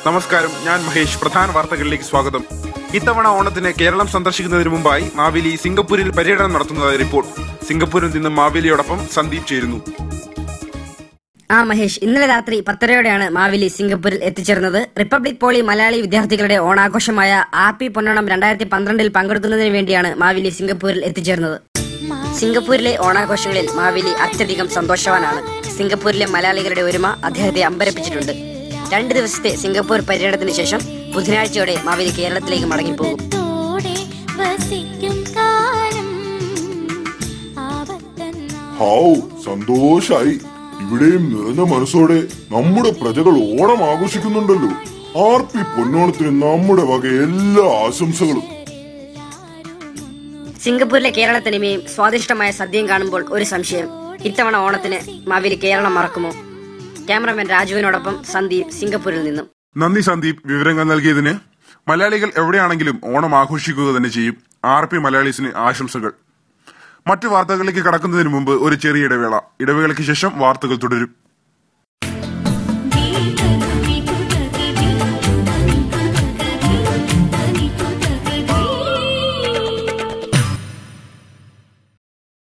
നമസ്കാരം, ഞാൻ മഹേഷ്. പ്രധാന വാർത്തകളിലേക്ക് സ്വാഗതം. ഇത്തവണ ഓണത്തിന് കേരളം സന്ദർശിക്കുന്നതിന് മുമ്പായി മാവേലി സിംഗപ്പൂരിൽ പര്യടനം നടത്തുന്നതായി റിപ്പോർട്ട്. സിംഗപ്പൂരിൽ നിന്ന് മാവേലിയോടൊപ്പം സന്ദീപ് ചേരുന്നു. മഹേഷ്, ഇന്നലെ രാത്രി 10:30യോടെയാണ് മാവേലി സിംഗപ്പൂരിൽ എത്തിച്ചേർന്നത്. റിപ്പബ്ലിക് പോളി മലയാളി വിദ്യാർത്ഥികളുടെ ഓണാഘോഷമായ ആപ്പി പൊന്നോണം 2012 പങ്കെടുക്കുന്നതിന് വേണ്ടിയാണ് മാവേലി സിംഗപ്പൂരിൽ എത്തിച്ചേർന്നത്. സിംഗപ്പൂരിലെ ഓണാഘോഷങ്ങളിൽ മാവേലി അത്യധികം സന്തോഷവാനാണ്. സിംഗപ്പൂരിലെ മലയാളികളുടെ ഒരുമ അദ്ദേഹത്തെ അമ്പരപ്പിച്ചിട്ടുണ്ട്. 2 ദിവസത്തെ സിംഗപ്പൂർ പര്യടനത്തിന് ശേഷം ബുധനാഴ്ചയോടെ മാവേലി കേരളത്തിലേക്ക് മടങ്ങിപ്പോകും. സന്തോഷായി. ഇവിടെയും നിറഞ്ഞ മനസ്സോടെ നമ്മുടെ പ്രജകൾ ഓണം ആഘോഷിക്കുന്നുണ്ടല്ലോ. ആർപ്പി പൊന്നോണത്തിന് നമ്മുടെ വക എല്ലാ ആശംസകളും. സിംഗപ്പൂരിലെ കേരള തനിമയും സ്വാദിഷ്ടമായ സദ്യയും കാണുമ്പോൾ ഒരു സംശയം: ഇത്തവണ ഓണത്തിന് മാവേലി കേരളം മറക്കുമോ? ക്യാമറമാൻ രാജുവിനോടൊപ്പം സന്ദീപ്, സിംഗപ്പൂരിൽ നിന്നും. നന്ദി സന്ദീപ്, വിവരങ്ങൾ നൽകിയതിന്. മലയാളികൾ എവിടെയാണെങ്കിലും ഓണം ആഘോഷിക്കുക തന്നെ ചെയ്യും. ആർപി മലയാളീസിന് ആശംസകൾ. മറ്റു വാർത്തകളിലേക്ക് കടക്കുന്നതിന് മുമ്പ് ഒരു ചെറിയ ഇടവേളയ്ക്ക് ശേഷം വാർത്തകൾ തുടരും.